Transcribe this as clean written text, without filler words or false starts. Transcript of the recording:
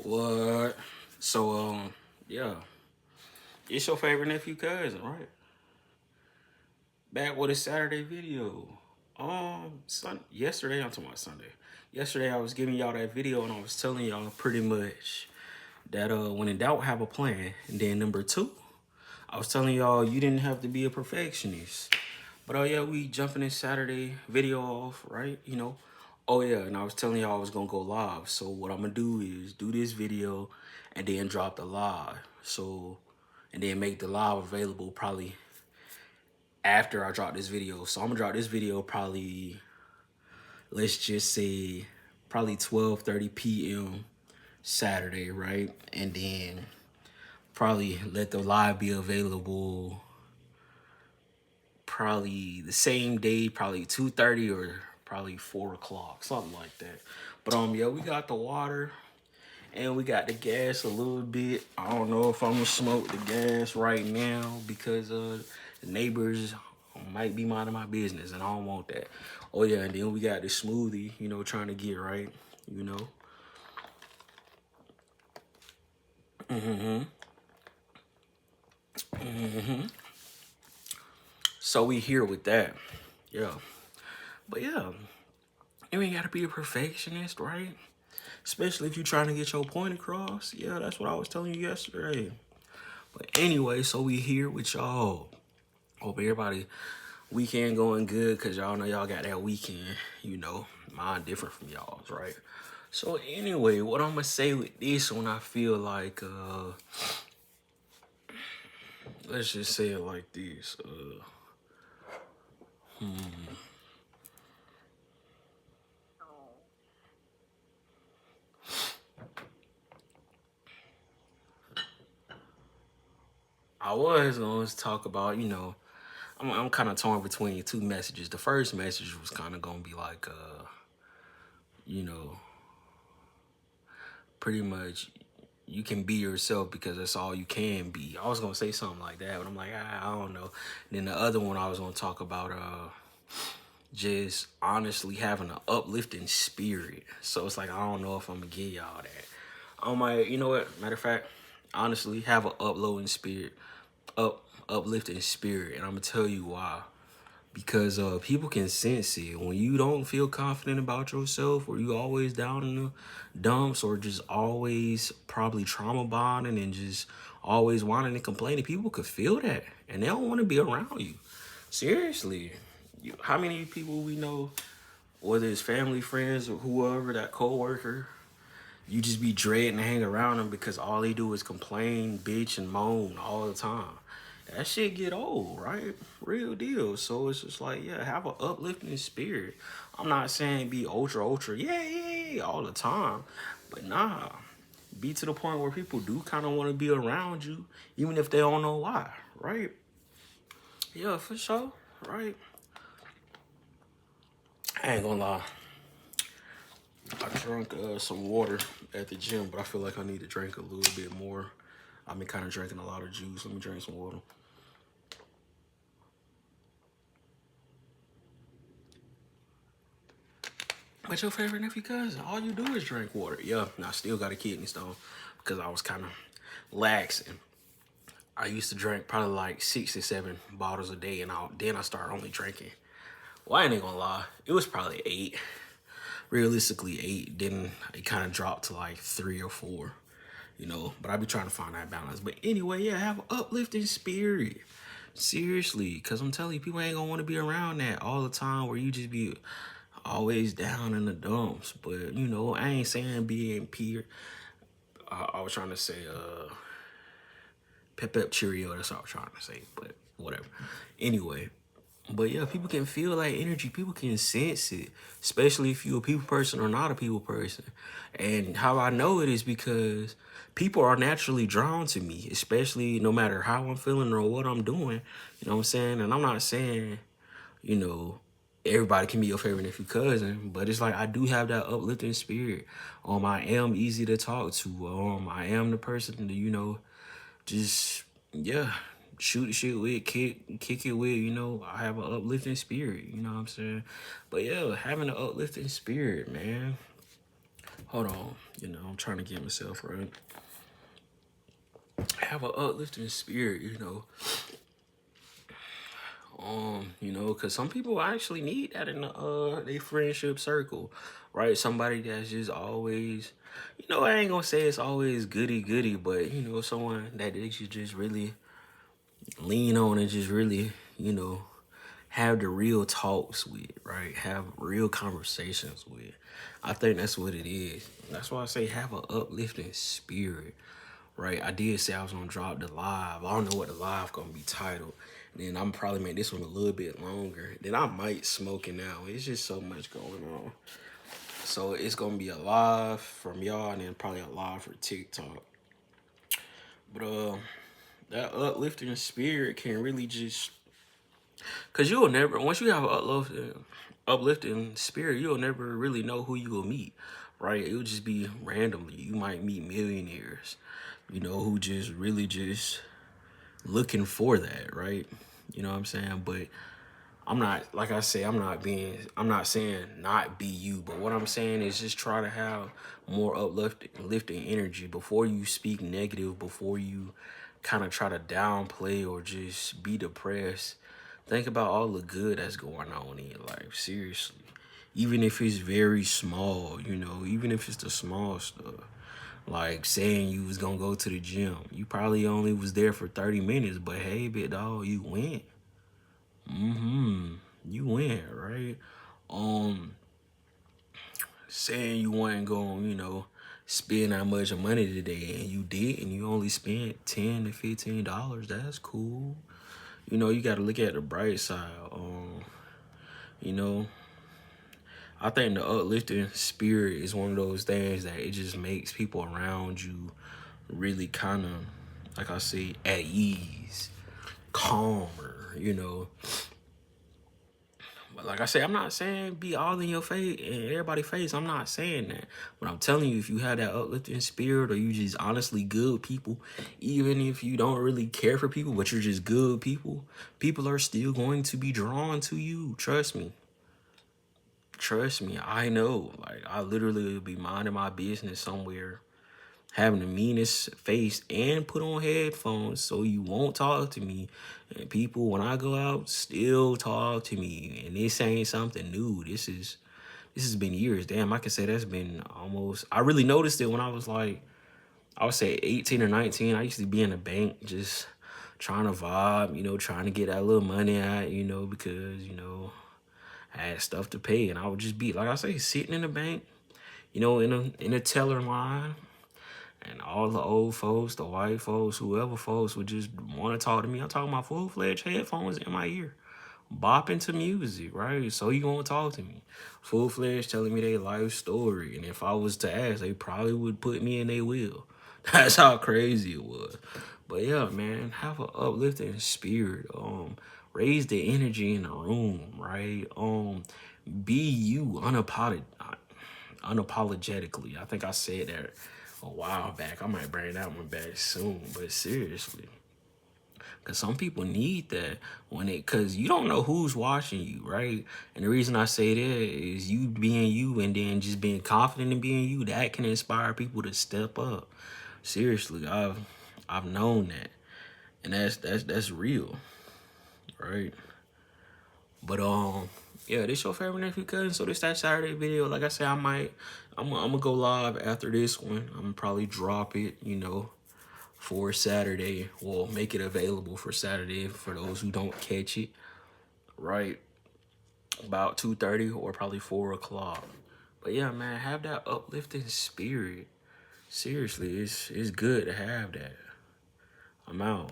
What? So, yeah, it's your favorite nephew cousin, right? Back with a Saturday video. Yesterday, I'm talking about Sunday. Yesterday, I was giving y'all that video and I was telling y'all pretty much that when in doubt, have a plan. And then number two, I was telling y'all you didn't have to be a perfectionist. But oh yeah, we jumping this Saturday video off, right? Oh yeah, and I was telling y'all I was gonna go live. So what I'm gonna do is do this video and then drop the live. So and then make the live available probably after I drop this video. So I'm gonna drop this video probably, let's just say probably 12:30 p.m. Saturday, right? And then probably let the live be available probably the same day, probably 2:30 or probably 4 o'clock, something like that. But yeah, we got the water and we got the gas a little bit. I don't know if I'm gonna smoke the gas right now because the neighbors might be minding my business and I don't want that. Oh yeah, and then we got the smoothie, trying to get right, you know. So we here with that. Yeah. But yeah, you ain't gotta be a perfectionist, right? Especially if you're trying to get your point across. Yeah, that's what I was telling you yesterday. But anyway, so we here with y'all. Hope everybody weekend going good because y'all know y'all got that weekend, mine different from y'all's, right? So anyway, what I'm gonna say with this one, I feel like let's just say it like this. I was going to talk about, I'm kind of torn between two messages. The first message was kind of going to be like, you know, pretty much you can be yourself because that's all you can be. I was going to say something like that, but I'm like, I don't know. And then the other one I was going to talk about, just honestly having an uplifting spirit. So it's like, I don't know if I'm going to give y'all that. I might, you know what? Matter of fact, honestly, have an uploading spirit, uplifting spirit. And I'm going to tell you why. Because people can sense it when you don't feel confident about yourself, or you always down in the dumps, or just always probably trauma bonding and just always whining and complaining. People could feel that, and they don't want to be around you. Seriously, how many people we know, whether it's family, friends, or whoever, that coworker, you just be dreading to hang around them because all they do is complain, bitch, and moan all the time. That shit get old, right? Real deal. So it's just like, yeah, have an uplifting spirit. I'm not saying be ultra, yeah, all the time. But nah, be to the point where people do kind of want to be around you, even if they don't know why, right? Yeah, for sure, right? I ain't gonna lie. I drank some water at the gym, but I feel like I need to drink a little bit more. I've been kind of drinking a lot of juice. Let me drink some water. But your favorite nephew cousin, all you do is drink water. Yeah, and I still got a kidney stone because I was kind of lax. And I used to drink probably like 6 to 7 bottles a day, and then I started only drinking. Well, I ain't gonna lie, it was probably 8. Realistically, 8. Then it kind of dropped to like 3 or 4. But I be trying to find that balance. But anyway, yeah, have an uplifting spirit. Seriously, because I'm telling you, people ain't gonna want to be around that all the time where you just be always down in the dumps. But, I ain't saying being peer. I was trying to say, pep cheerio, that's what I was trying to say, but whatever. Anyway, but yeah, people can feel that energy. People can sense it, especially if you're a people person or not a people person. And how I know it is because people are naturally drawn to me, especially no matter how I'm feeling or what I'm doing. You know what I'm saying? And I'm not saying, you know, everybody can be your favorite nephew cousin, but it's like I do have that uplifting spirit. I am easy to talk to. I am the person to, just yeah, shoot the shit with, kick it with, I have an uplifting spirit, you know what I'm saying? But yeah, having an uplifting spirit, man. Hold on, I'm trying to get myself right. Have an uplifting spirit, because some people actually need that in the their friendship circle, right? Somebody that's just always, I ain't gonna say it's always goody goody, but someone that they should just really lean on and just really, have the real talks with, right? Have real conversations with. I think that's what it is. That's why I say have an uplifting spirit, right? I did say I was gonna drop the live. I don't know what the live gonna be titled. Then I'm probably make this one a little bit longer. Then I might smoke it now. It's just so much going on. So it's gonna be a live from y'all, and then probably a live for TikTok. But that uplifting spirit can really just, cause you'll never, once you have an uplifting spirit, you'll never really know who you will meet, right? It'll just be randomly. You might meet millionaires, who just really just looking for that, right? You know what I'm saying? But I'm not, like I say, I'm not saying not be you, but what I'm saying is just try to have more uplifting energy before you speak negative, before you kind of try to downplay or just be depressed. Think about all the good that's going on in your life, seriously. Even if it's very small, even if it's the small stuff. Like saying you was gonna go to the gym. You probably only was there for 30 minutes, but hey, big dog, you went. You went, right? Um, Saying you weren't going, spend that much money today, and you did, and you only spent $10 to $15. That's cool. You got to look at the bright side. You know, I think the uplifting spirit is one of those things that it just makes people around you really kind of, like I say, at ease, calmer. But like I say, I'm not saying be all in your face and everybody's face. I'm not saying that. But I'm telling you, if you have that uplifting spirit or you just honestly good people, even if you don't really care for people, but you're just good people, people are still going to be drawn to you. Trust me. Trust me. I know. Like, I literally would be minding my business somewhere, having the meanest face and put on headphones so you won't talk to me. And people, when I go out, still talk to me. And this ain't something new. This has been years. Damn, I can say that's been almost, I really noticed it when I was like, I would say 18 or 19. I used to be in the bank just trying to vibe, trying to get that little money out, because, I had stuff to pay. And I would just be, like I say, sitting in the bank, in a teller line. And all the old folks, the white folks, whoever folks would just want to talk to me. I'm talking about full-fledged headphones in my ear, bopping to music, right? So you gonna talk to me. Full-fledged telling me their life story. And if I was to ask, they probably would put me in their wheel. That's how crazy it was. But yeah, man, have an uplifting spirit. Raise the energy in the room, right? Be you unapologetically. I think I said that a while back. I might bring that one back soon, but seriously. Cause some people need that cause you don't know who's watching you, right? And the reason I say that is you being you and then just being confident in being you, that can inspire people to step up. Seriously, I've known that. And that's real, right? But yeah, this your favorite nephew cousin. So this that Saturday video. Like I said, I'm gonna go live after this one. I'm gonna probably drop it, for Saturday. We'll make it available for Saturday for those who don't catch it. Right, about 2:30 or probably 4 o'clock. But yeah, man, have that uplifting spirit. Seriously, it's good to have that. I'm out.